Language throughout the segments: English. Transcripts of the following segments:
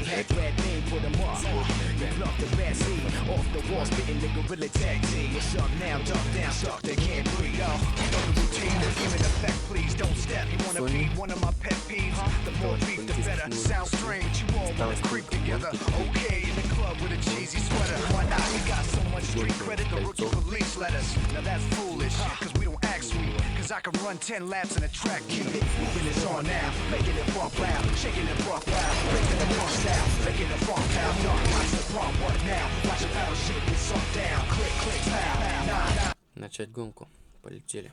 Had bad name, put them up. You bluff the bad seed. Off the wall, spitting the gorilla tag team. What's up now? Duck down, suck, they can't breathe. Yo, you know the routine, the human effect. Please don't step. You wanna be one of my pet peeves? The more beef, the better. Sounds strange, you all wanna creep together. Okay, in the club with a cheesy sweater. Why not? We got so much street credit, the rookie police let us. Now that's foolish, cause we don't act sweet. Cause I can run 10 laps in a track keep it. Moving is on now, making it rock loud, shaking it rock loud, breaking the funk style, making it funk down. Watch the front, what now? Watch the battle shit get sunk down. Click, click, pow, nah. Начать гонку. Полетели.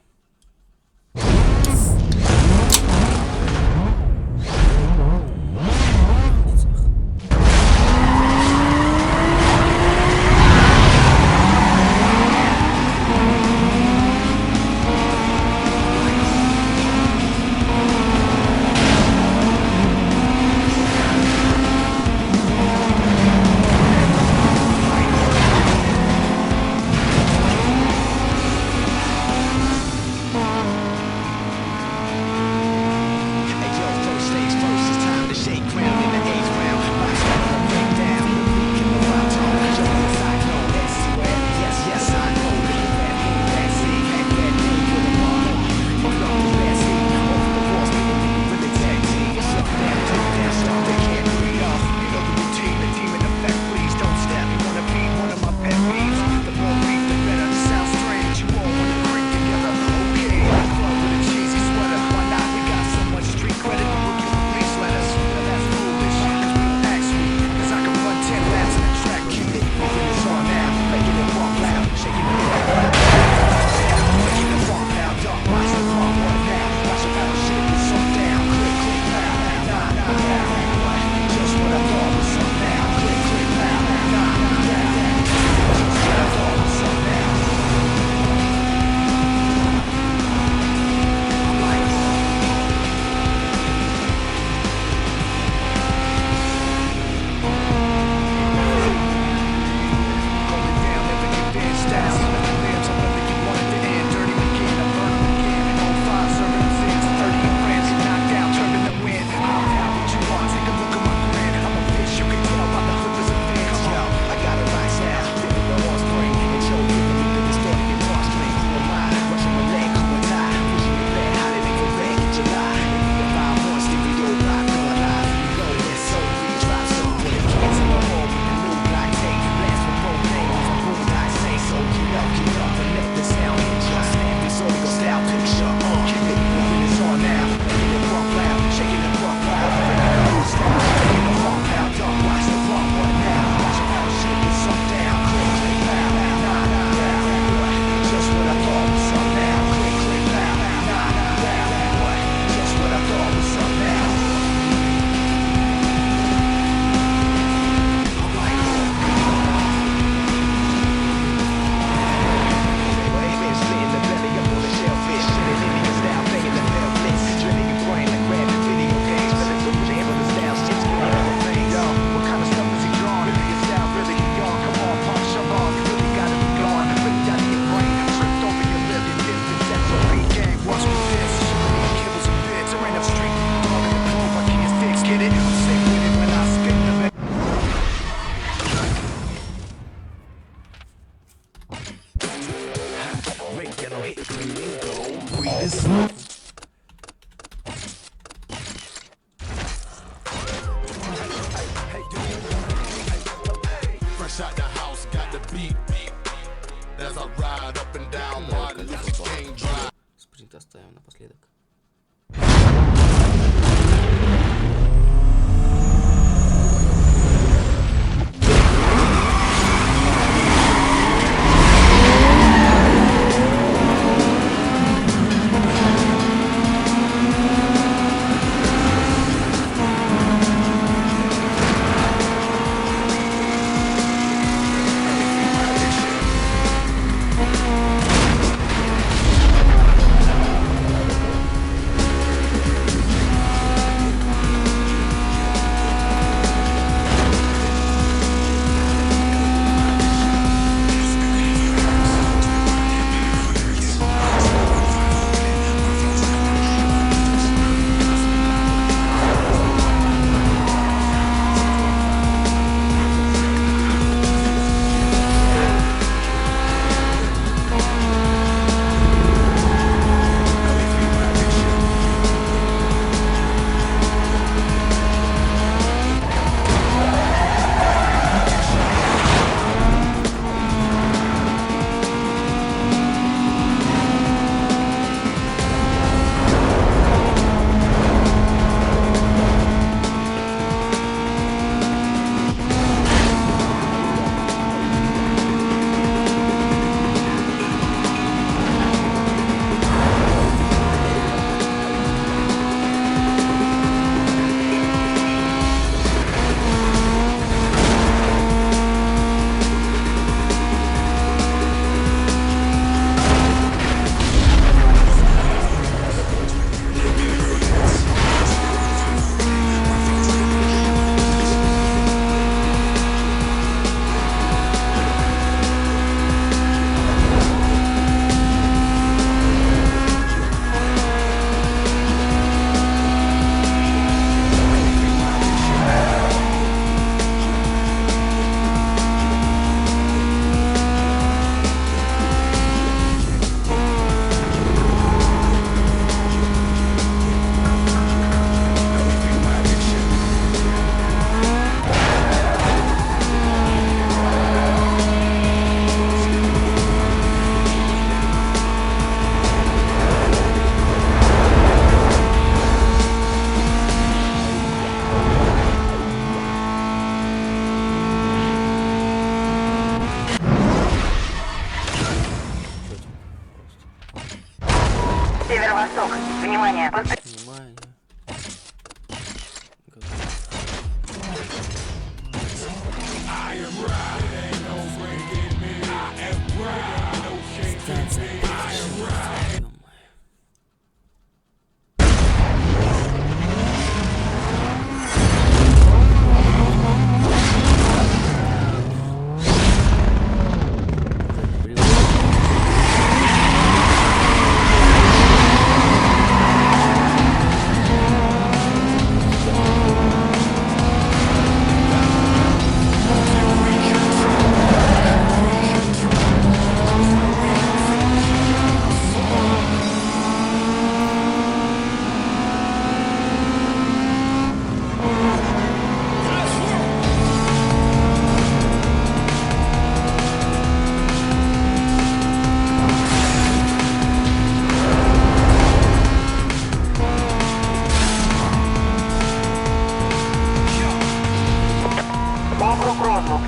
Спринт оставим напоследок.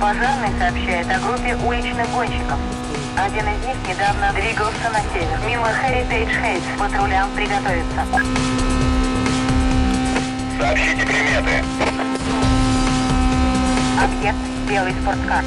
Пожарный сообщает о группе уличных гонщиков. Один из них недавно двигался на север, мимо Heritage Heights. Патрулям приготовиться. Сообщите приметы. Объект — белый спорткар.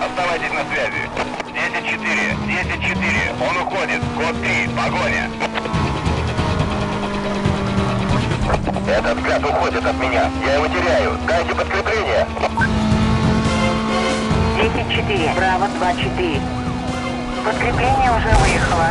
Оставайтесь на связи. 10-4, 10-4. Он уходит. Код 3. Погоня. Этот гад уходит от меня. Я его теряю. Дайте подкрепление. 10-4. Браво 2-4. Подкрепление уже выехало.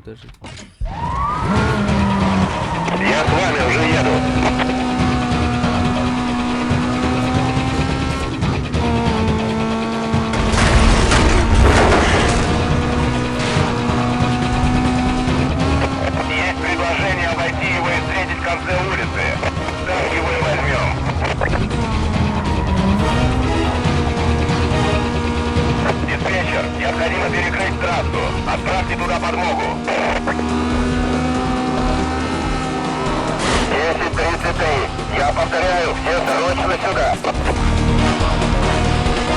Даже. Я с вами уже еду. Есть предложение обойти его и встретить в конце улицы. Так его и возьмем. Диспетчер, необходимо перекрыть трассу. Отправьте туда подмогу. 10-33. Я повторяю, все срочно сюда.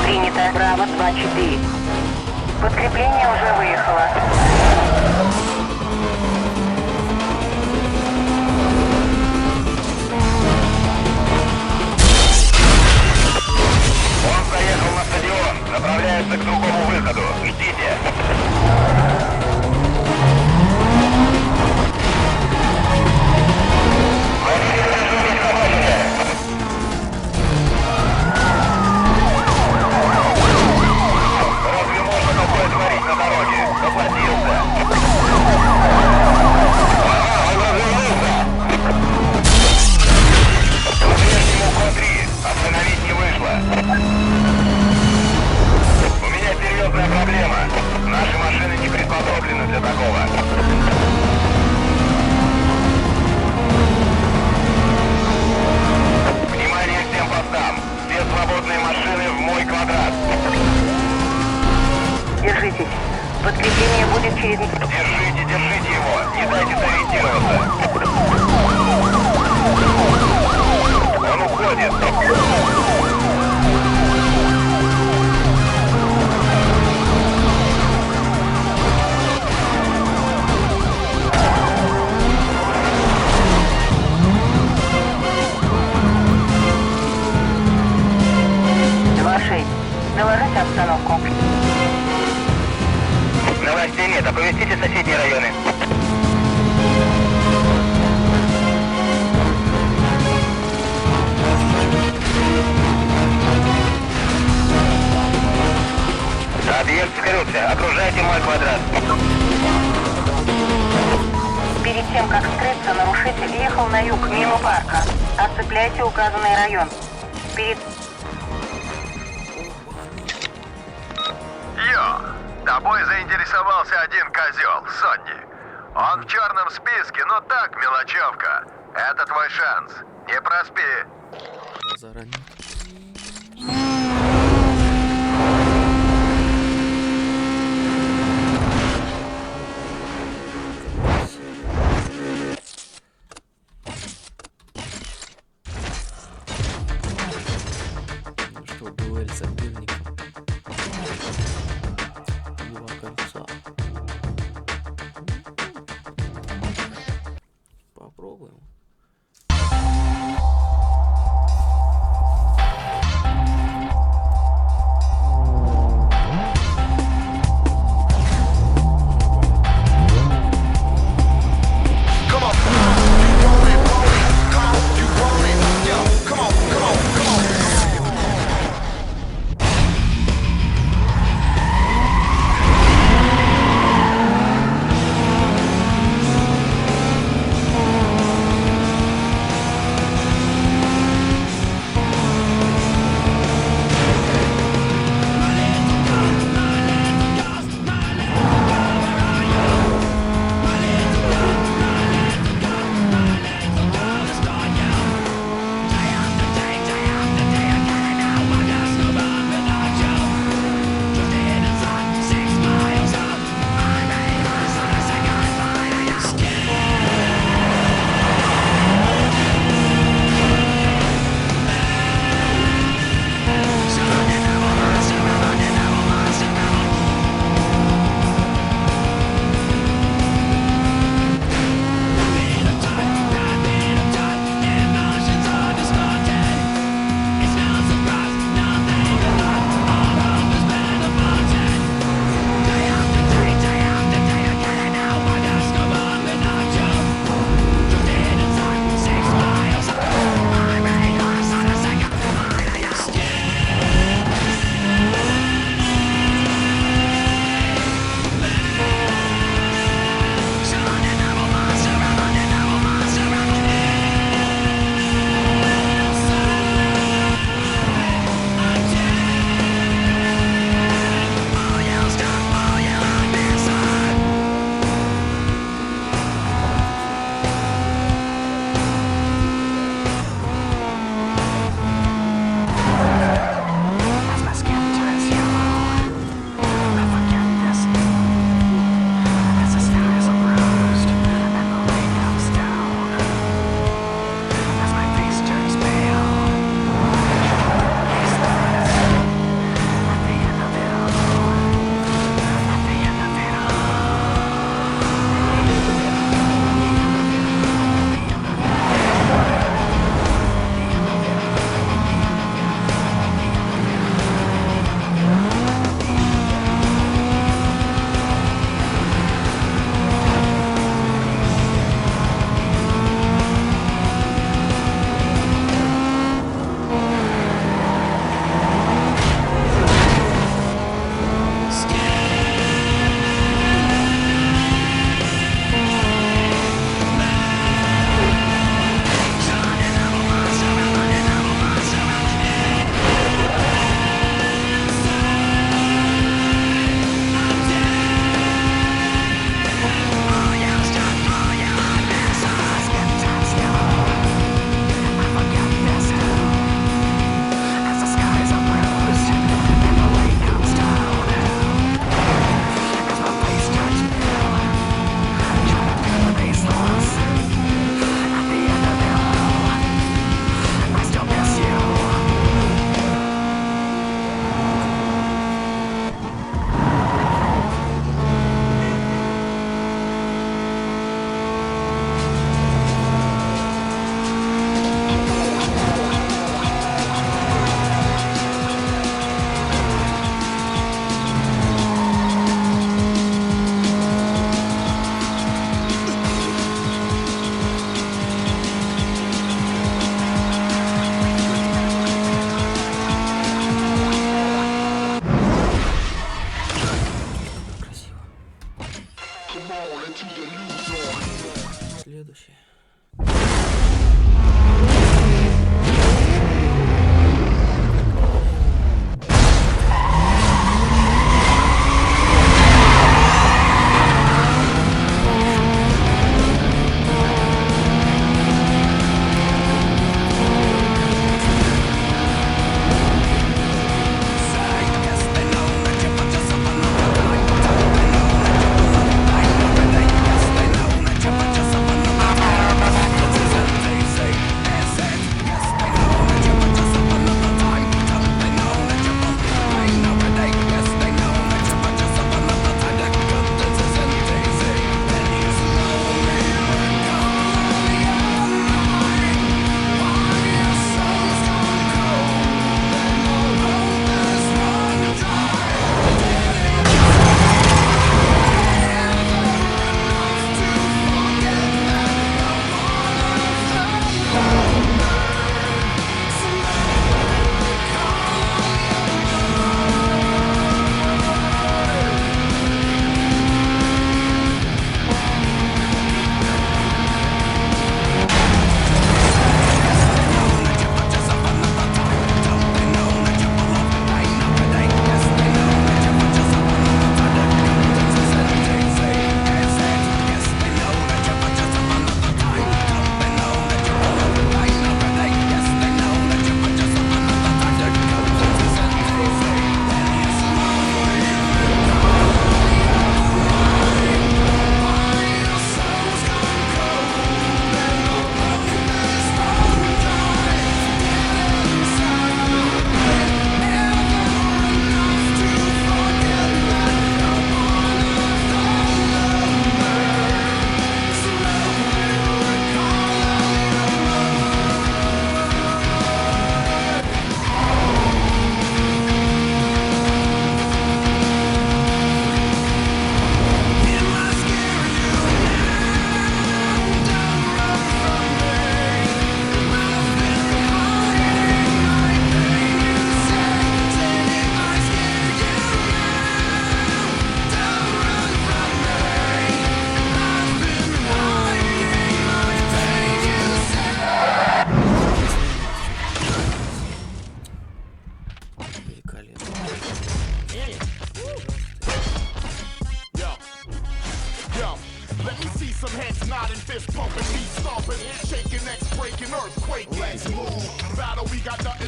Принято. Браво 2-4. Подкрепление уже выехало. Он заехал на стадион. Направляется к другому выходу. Ждите. Разве можно такое творить на дороге? Поплатился. Он развернулся. По-прежнему код 3. Остановить не вышло. У меня серьезная проблема. Наши машины не приспособлены для такого. Внимание всем постам. Все свободные машины в мой квадрат. Держитесь. Подкрепление будет через... Держите его. Не дайте сориентироваться. Он уходит. Доложите обстановку. Новостей нет. Оповестите соседние районы. скрылся. Окружайте мой квадрат. Перед тем, как скрыться, нарушитель ехал на юг, мимо парка. Оцепляйте указанный район. Перед... Йо, тобой заинтересовался один козел, Сони. Он в черном списке, но так, мелочевка. Это твой шанс. Не проспи. Заранее. Ну что, дуэль соперников. Два кольца. Попробуем.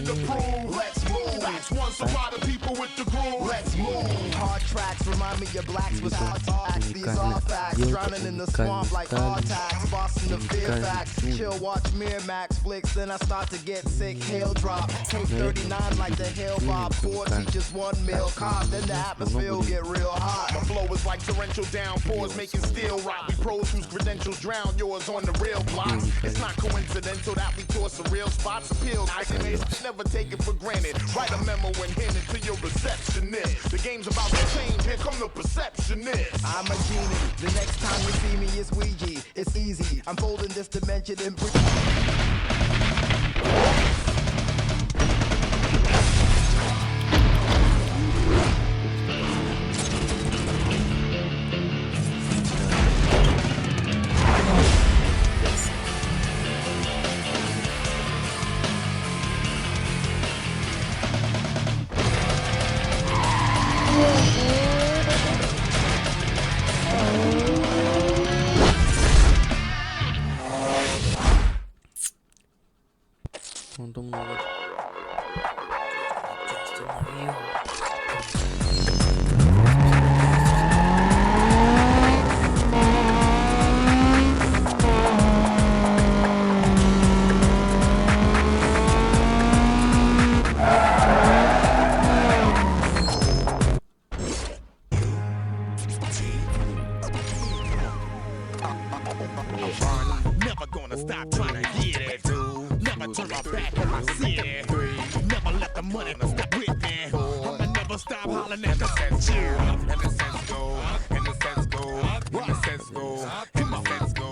nothing to prove. Let's move. That's one supply of people with the groove. Let's move. Hard tracks remind me of blacks without tax. These are facts. Drowning in the swamp like hard tax. Bossing the fear facts. Chill, watch Miramax flicks. Then I start to get sick. Hail drop. Take 39 like the hell bob. 4 teachers, 1 meal cop. Then the atmosphere will get real hot. My flow is like torrential downpours making steel rock. We pros whose credentials drown yours on the real blocks. It's not coincidental that we tour some real spots. Appeals I can never take it for granted. Write a memo and hand it to your receptionist. The game's about to change. Here come the perceptionist. I'm a genie. The next time you see me, it's Ouija. It's easy. I'm folding this dimension and Untung много. Остановил. never gonna stop trying to get it, dude. Never turn my back on my city. Never let the money stop with me. I'ma never stop hollering at the sense chill. And the sense go, and the sense go, and the sense go, and the sense go,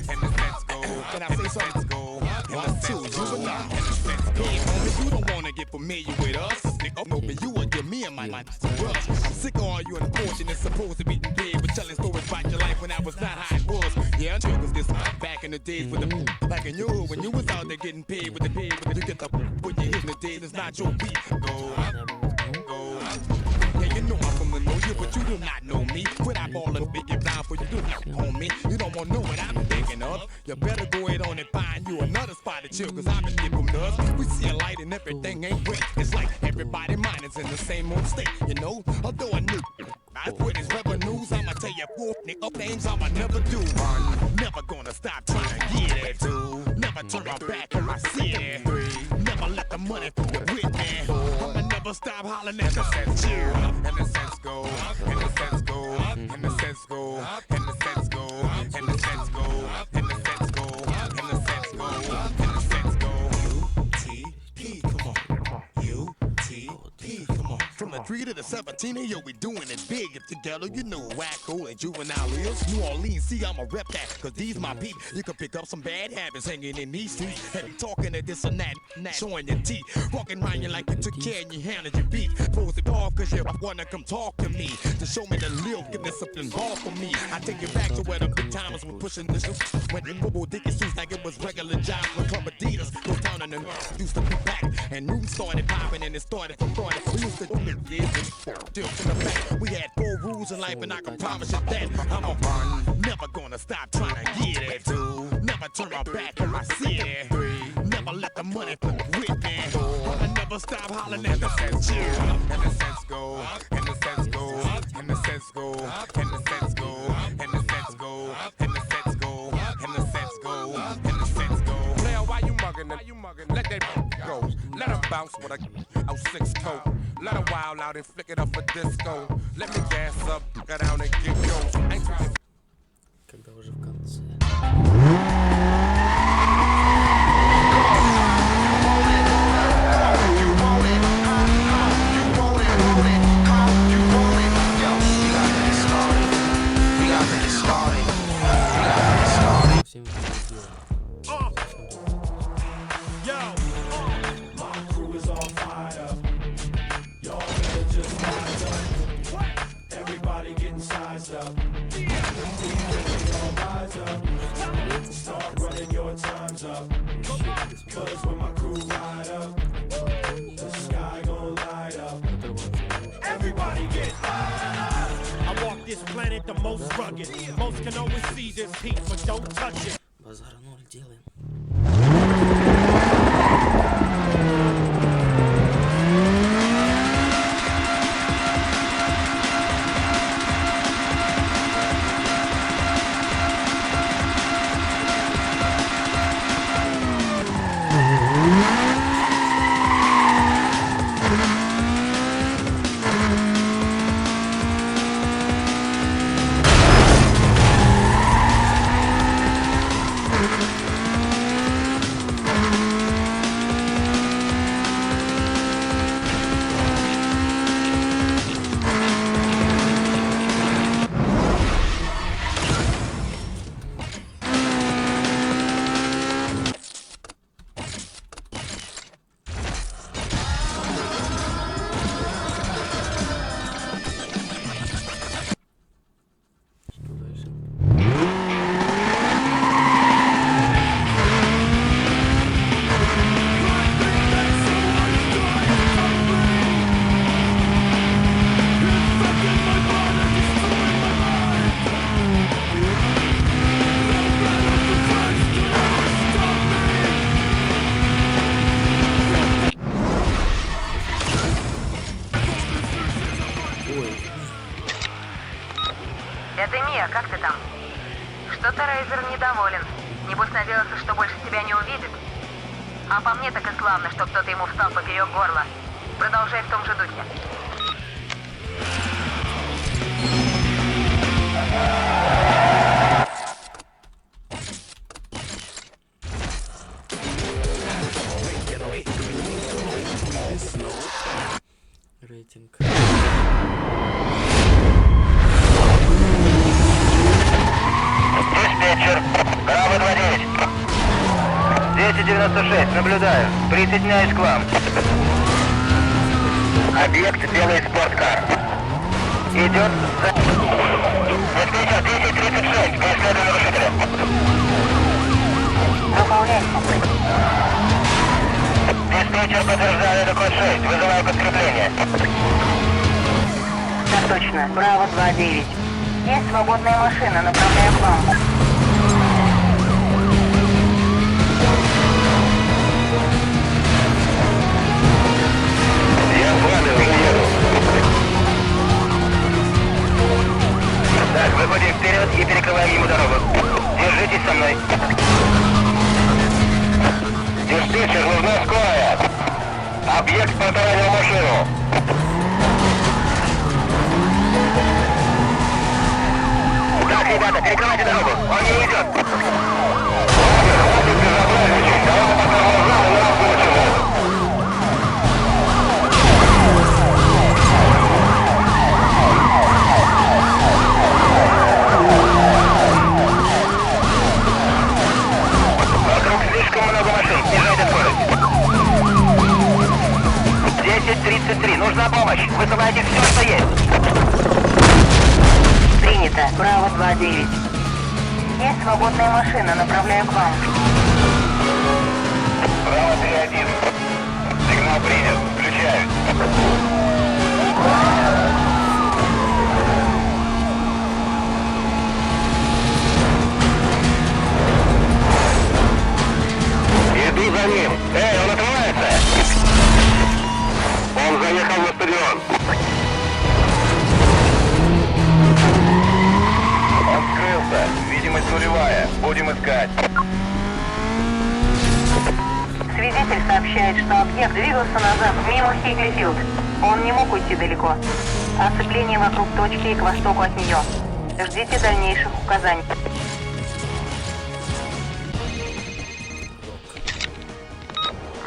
and the sense go. Can I say something? Go, and the sense go, and the sense go. If you don't wanna get familiar with us, nigga, no, but you will give me and my brush. I'm sick of all you unfortunate supposed to be in bed with telling stories about your life when I was not how it was. Yeah, I'm sure cause this back in the days with the like in you when you was out there getting paid with the pay with you get the when you hit the days it's not your beat. Go. Yeah, you know I'm from the know you, but you do not know me. Quit eyeballing big and down for you do not on me. You don't want to know what I'm thinking of. You better go ahead on and find you another spot to chill, cause I've been giving nuts. We see a light and everything ain't great. It's like everybody mind is in the same old state, you know. Although I knew I quit his revenues, I'ma tell you four nigga names I'ma never do. Never gonna stop trying to get it, dude. Never turn my back on my city. Never let the money go with me. I'ma never stop hollering at the sense chill. And the sense go, and the sense go, and the sense go, and the sense go, and the sense go, and the sense go, and the sense go, and the sense go. U-T-P, come on. U-T-P, come on. From the 3 to the 17, yo, we doing it big. If together, you know wacko and juvenile is. New Orleans, see, I'ma rep that, cause these my peep. You can pick up some bad habits hanging in these streets. Heavy talking to this and that, showing your teeth. Walking around you like you took care and you handled your beat. Pose it off cause you wanna come talk to me. To show me the live, give this something involved for me. I take you back to where the good timers were pushing the shoes. When the bubble dicky suits like it was regular jobs. When Club Adidas goes down and then used to be back. And new started popping and it started from front. We used to do this. Still to the back, we had 4 rules in life and I can promise you that I'm a run. Never gonna stop trying to get it, dude. Never turn my back on my city. Never let the money flip with me. I never stop hollering at the sense chill. And the sense go, and the sense go, and the sense go, and the sense go, and the sense go, and the sense go, and the sense go, and the sense go. Player, why you mugging? Let that go. Let her bounce with a 6 toe. Let her wild out and flick it up for disco. Let me gas up, get down and get go. Когда уже в конце. Всем Start running your times up. Cause when my crew ride up, the sky gon' light up. Everybody get high. I walk this planet the most rugged. Most can always see this heat, but don't touch it. Базара 0 делаем. супервайзер недоволен. Небось надеялся, что больше тебя не увидит. А по мне так и славно, что кто-то ему встал поперек горла. Продолжай в том же духе. Рейтинг. Диспетчер, Браво 29. 296, наблюдаю. Присоединяюсь к вам. Объект белый спорткар. Идет за... Диспетчер 1036, преследую нарушителя. Выполняйте. Диспетчер, подтверждаю, это код 6, вызываю подкрепление. Так точно. Браво 29. Есть свободная машина, направляю к вам. Я с вами уже еду. Так, выходим вперед и перекрываем ему дорогу. Держитесь со мной. Диспетчер, нужна скорая. Объект протаранил машину. Так, ребята, перекрывайте дорогу. Он не идет. Хватит безобразничать. Давайте пока глаза на рабочему. Вокруг слишком много машин. Снижайте скорость. 10:33. Нужна помощь. Высылайте все, что есть. Принято. Браво 29. Есть свободная машина, направляю к вам. Браво 3-1. Сигнал принят. Включаю. Иду за ним. Эй, он отрывается. Он заехал на стадион. Он скрылся. Видимость нулевая. Будем искать. Свидетель сообщает, что объект двигался назад мимо Хиглифилд. Он не мог уйти далеко. Оцепление вокруг точки и к востоку от нее. Ждите дальнейших указаний.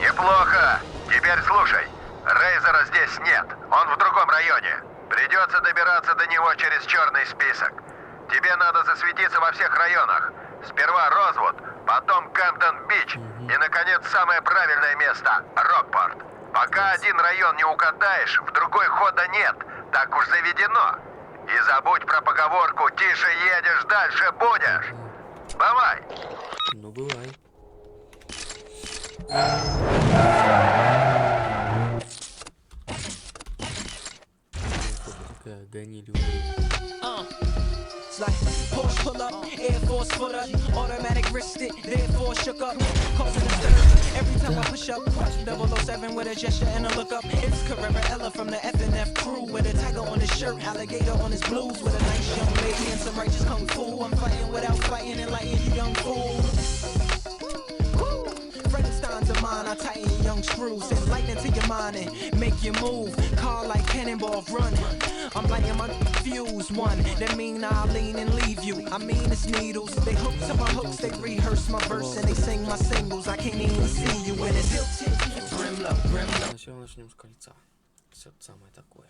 Неплохо. Теперь слушай. Рейзера здесь нет. Он в другом районе. Придется добираться до него через черный список. Тебе надо засветиться во всех районах. Сперва Розвуд, потом Кэмптон-Бич и, наконец, самое правильное место – Рокпорт. Пока один район не угадаешь, в другой хода нет. Так уж заведено. И забудь про поговорку «тише едешь, дальше будешь». Бывай! Ну, бывай. Такая гонили. It's like Porsche pull up, Air Force foot up, automatic wrist it, therefore shook up, causing a stir. Every time I push up, 007 with a gesture and a look up. It's Carrera Ella from the F&F crew with a tiger on his shirt, alligator on his blues with a nice young lady and some righteous kung fu. I'm fighting without fighting, enlighten you young fools. Frankenstein's a mine, I tighten your young screws, send lightning to your mind and make you move. Car like cannonball run. I'm lighting my fuse one. That mean I'll lean and leave you. I mean it's needles. They hook to my hooks, they rehearse my verse and they sing my singles. I can't even see you when it's hilted. Brim low, brim low. Сначала начнем с кольца. Все самое такое.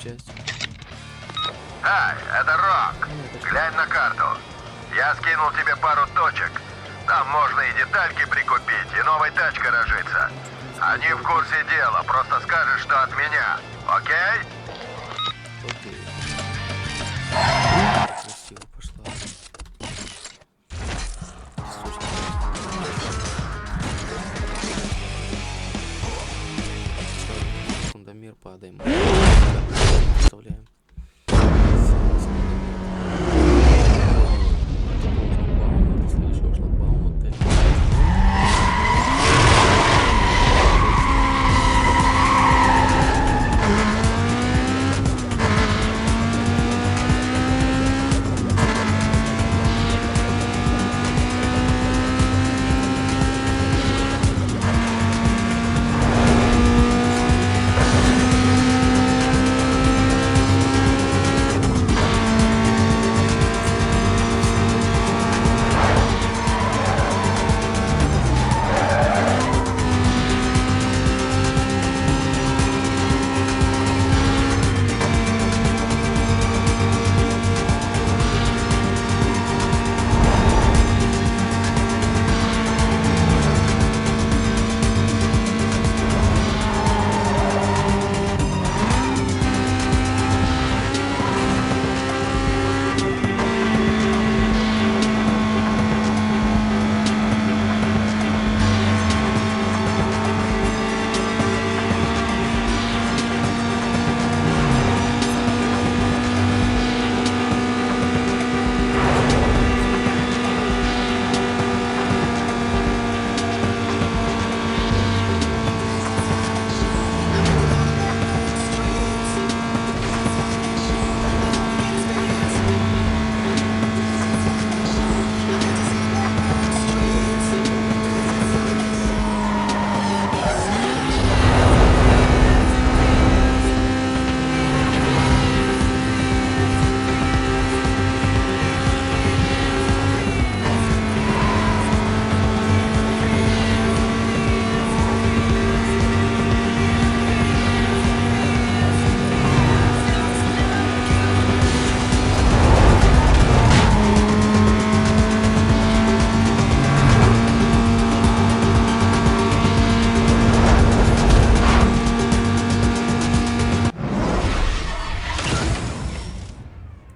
часть. Ай, это Рок. Глянь на карту. Я скинул тебе пару точек. Там можно и детальки прикупить, и новой тачкой разжиться. Они в курсе дела, просто скажешь, что от меня. Окей? Окей. Красиво пошла. Секундомер падаем. Вставляем.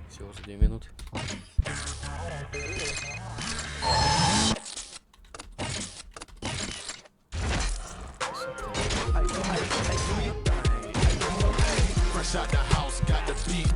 Всего за 2 минуты. Fresh out the house, got the beat.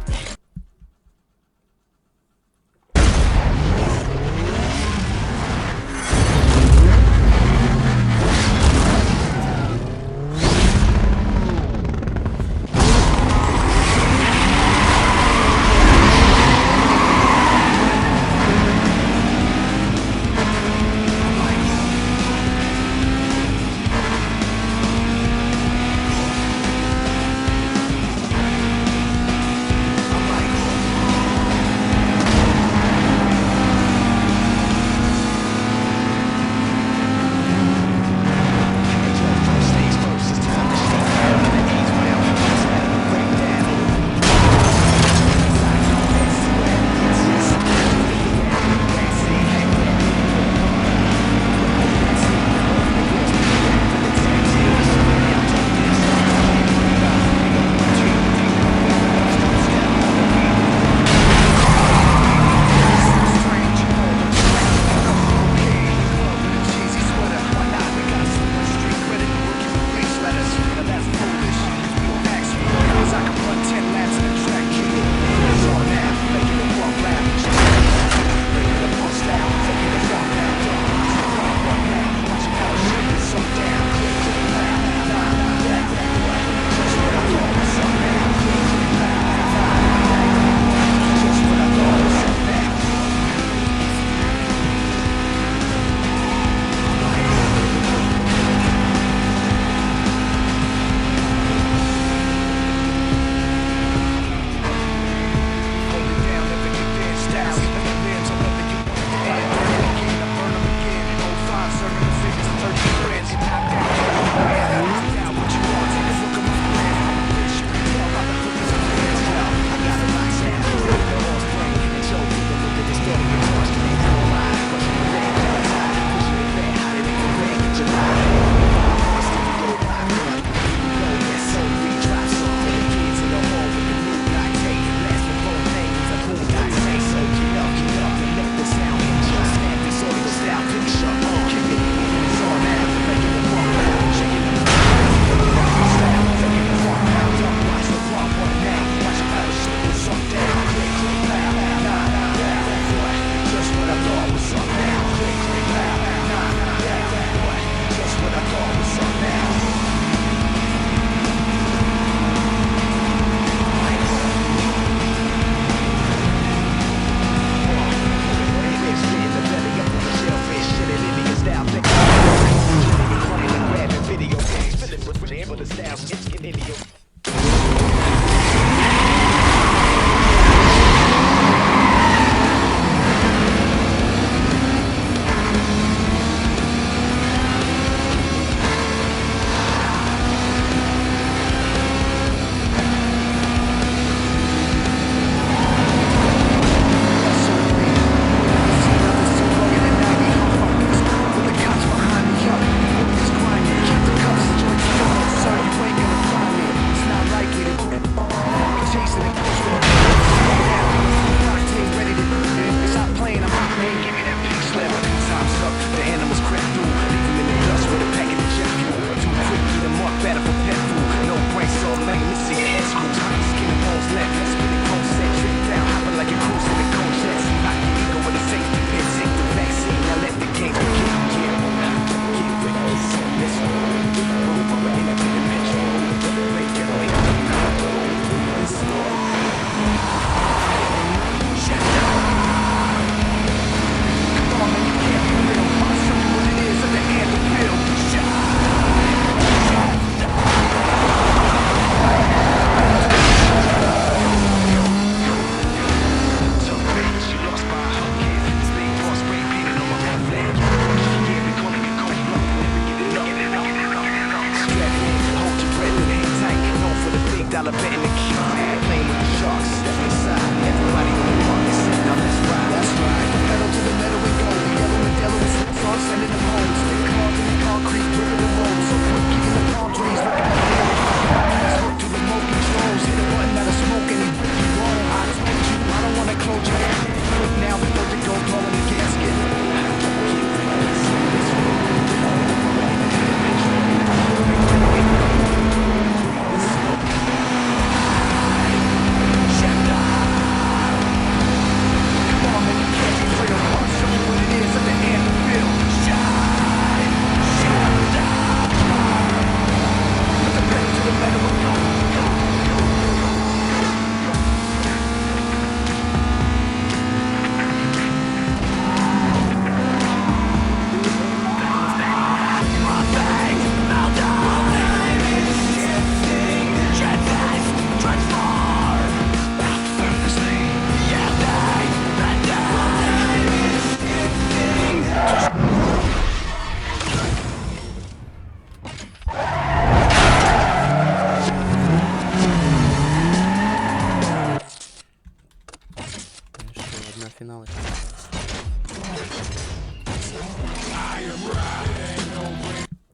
Финалы.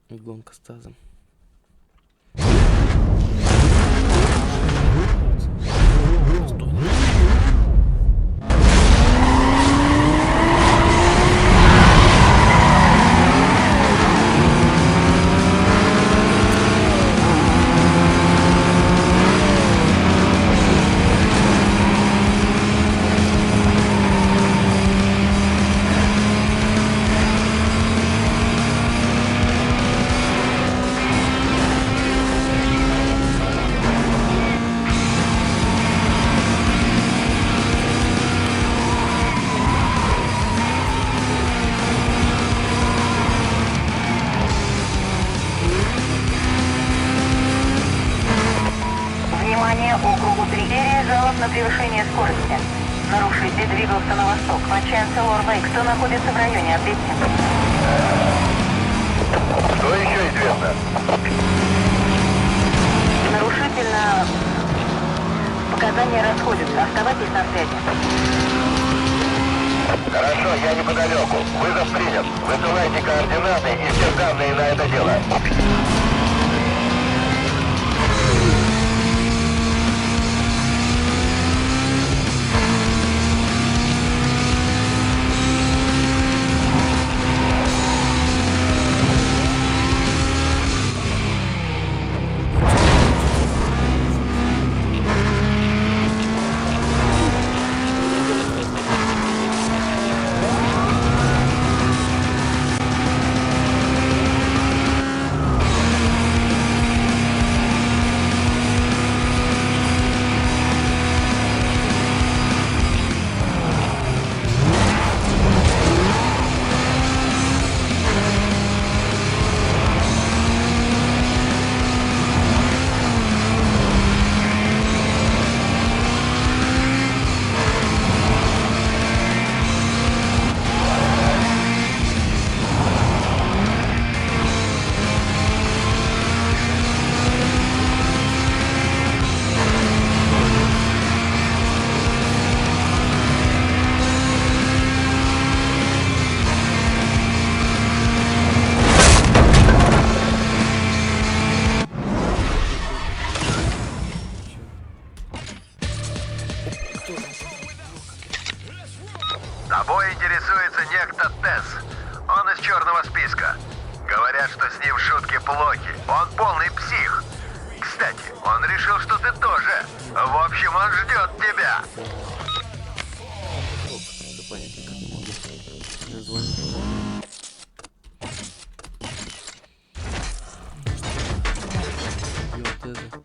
И гонка с тазом. Округу 3. Серия жалоб на превышение скорости. Нарушитель двигался на восток. Начальник Лорвей. Кто находится в районе? Ответьте. Что еще известно? Нарушитель на... Показания расходятся. Оставайтесь на связи. Хорошо, я неподалеку. Вызов принят. Высылайте координаты и все данные на это дело. Тобой интересуется некто Тэз. Он из черного списка. Говорят, что с ним шутки плохи. Он полный псих. Кстати, он решил, что ты тоже. В общем, он ждет тебя. Надо понять, как не могу. Я звоню. Тэза.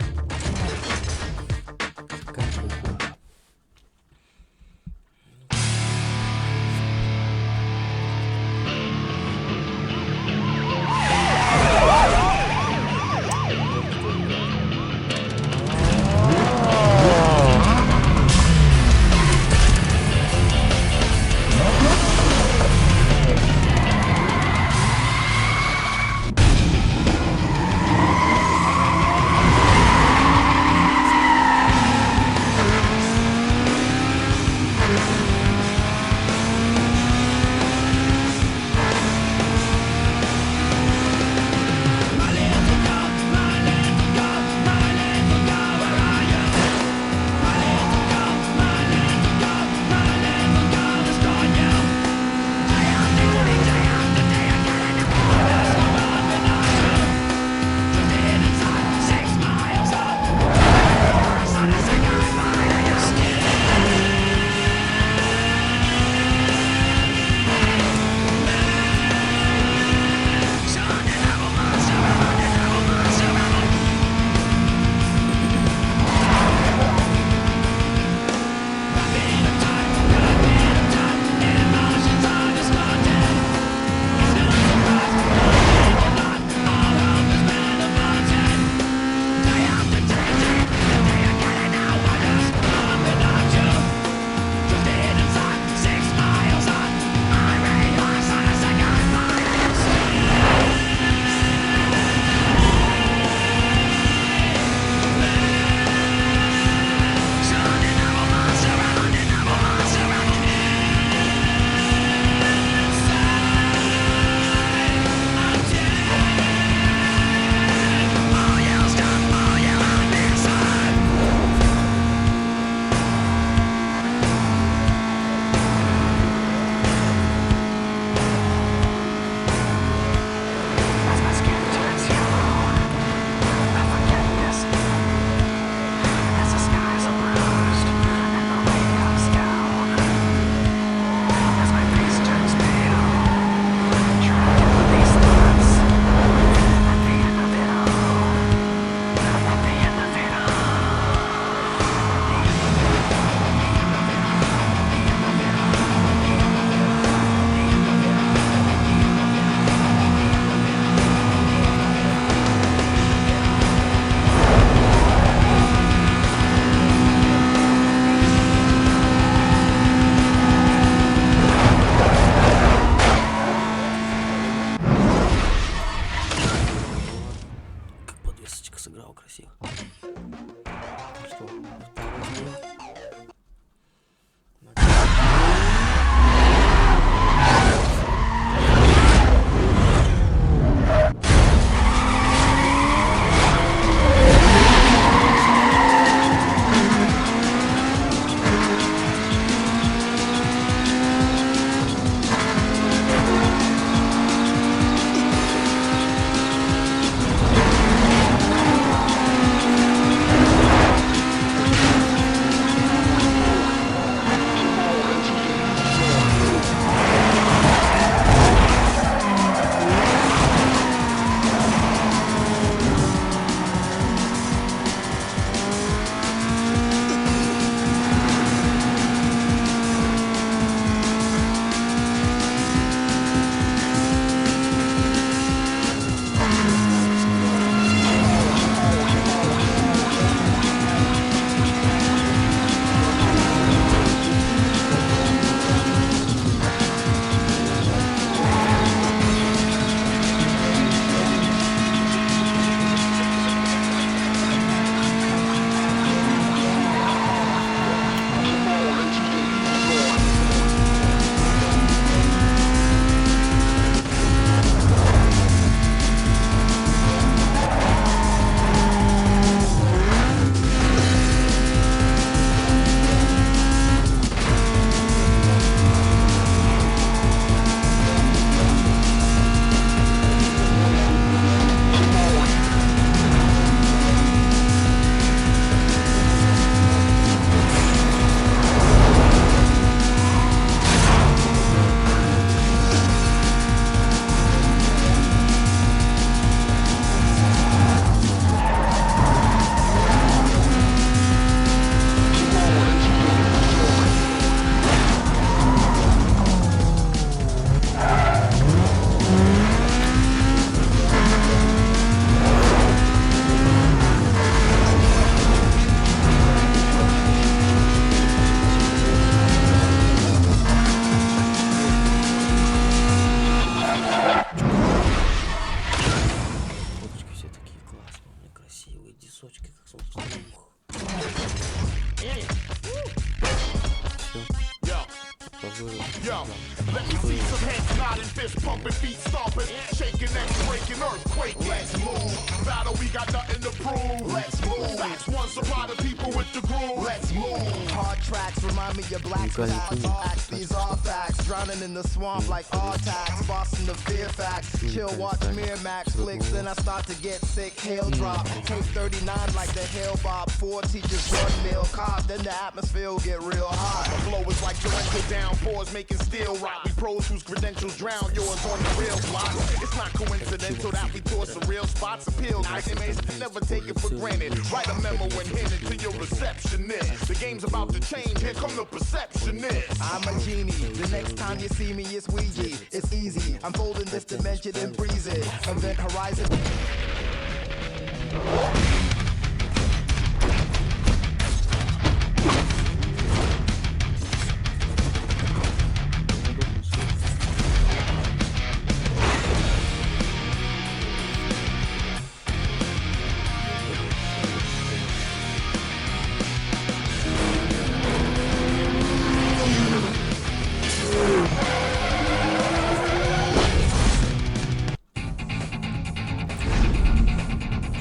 Yo, let me see some heads nodding, fist pumping, feet stomping, shaking and breaking, earthquake. Let's move. Battle, we got nothing to prove. Let's move. Facts, one supply the people with the groove. Let's move. Hard tracks remind me of black facts. These are facts. Drowning in the swamp like Artax. Boston the fear facts. Chill, watch Miramax flicks. Then I start to get sick. Hail drop. Take 39 like the Hail Bob. 4 teachers, 1 meal cop. Then the atmosphere will get real hot. The flow is like torrential downpours making steel rock. We pros whose credentials drown yours on the real block. It's not coincidental that we tour some real spots. Appeal nice images, never take it for granted. Write a memo and hand it to your receptionist. The game's about to change, here come the perceptionist. I'm a genie, the next time you see me it's Ouija. It's easy, I'm folding this dimension and freeze it. Event horizon.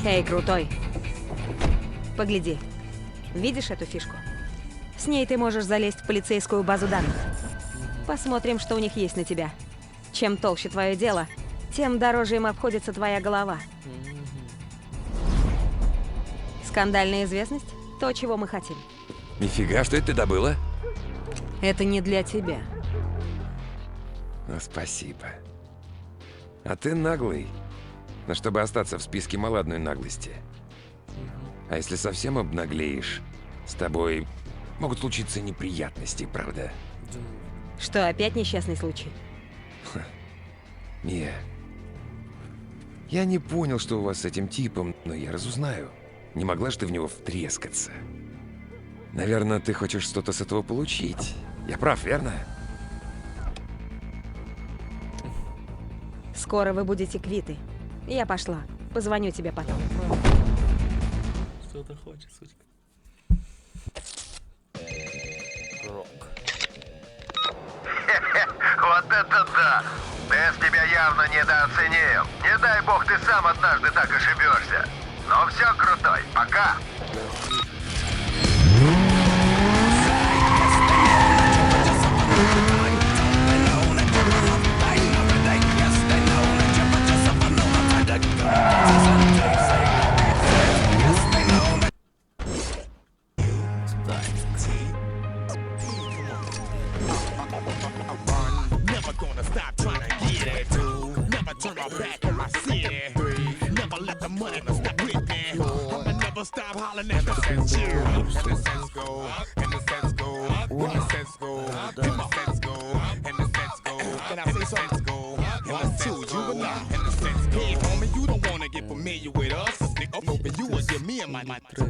Эй, крутой. Погляди. Видишь эту фишку? С ней ты можешь залезть в полицейскую базу данных. Посмотрим, что у них есть на тебя. Чем толще твое дело, тем дороже им обходится твоя голова. Скандальная известность – то, чего мы хотим. Нифига, что это ты добыла? Это не для тебя. Ну, спасибо. А ты наглый. Но чтобы остаться в списке, мало одной наглости. А если совсем обнаглеешь, с тобой могут случиться неприятности, правда? Что, опять несчастный случай? Мия, я не понял, что у вас с этим типом, но я разузнаю. Не могла же ты в него втрескаться? Наверное, ты хочешь что-то с этого получить. Я прав, верно? Скоро вы будете квиты. Я пошла. Позвоню тебе потом. Что-то хочет, сучка. Рок. Вот это да! Тест тебя явно недооценил. Не дай бог ты сам однажды так ошибешься. Но все, крутой, пока! Never gonna stop trying to get it, dude. Never turn my back on my city. Never let the money stop with me. I'ma never stop hollering at the sense you. And the sense go, and the sense go, and the sense go, and the sense go, and the sense go. Can I say something? And the two, you and I, and the sense go. Hey, homie, you don't wanna get familiar with us. Nigga, open you would give me and my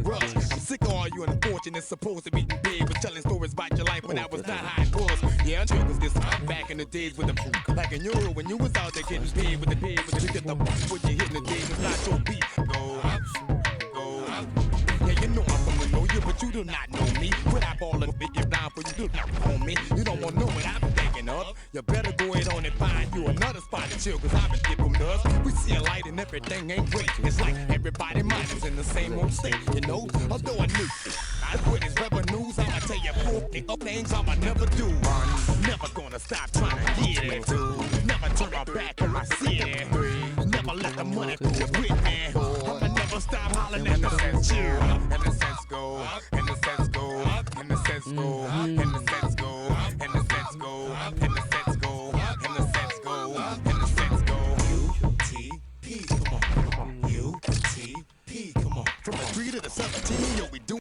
rush. I'm sick of all you unfortunate supposed to be big, but telling stories about your life when I was not how it was. Yeah, I'm sure 'cause this back in the days with the back in Euro when you was out there getting paid with the pay with the get the what you hitting the days it's not your beat. Go. Yeah, you know I'm from the know you, but you do not know me. Put up all the big down for you do not know me. You don't wanna know what I'm thinking of. You better go ahead on and find you another spot to chill, 'cause I've been dipping dust. We see a light and everything ain't great. It's like everybody mind is in the same old state, you know. Although I knew I quit his revenues, I'ma tell you 4 up things I'ma never do. Never gonna stop trying to get it, dude. Never turn my back on my city. Never let the money go with me. I'ma never stop hollering at the sense you. And the sense go, and the sense go, and the sense go, and the sense go, and the sense go, and the sense go, and the sense go, and the sense go. UTP, come on, UTP, come on. From the 3 to the 17, yo, we do.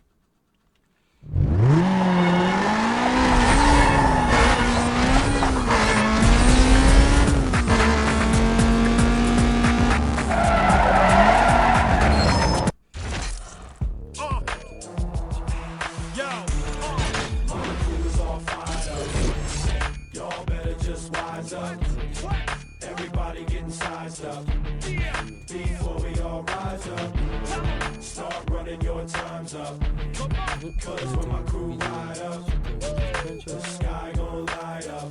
Everybody getting sized up. Before we all rise up, start running your times up. Cause when my crew ride up, the sky gon' light up.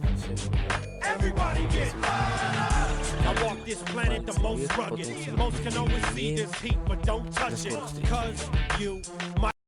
this planet, the most rugged. Most can always see this heat, but don't touch it. Cause you might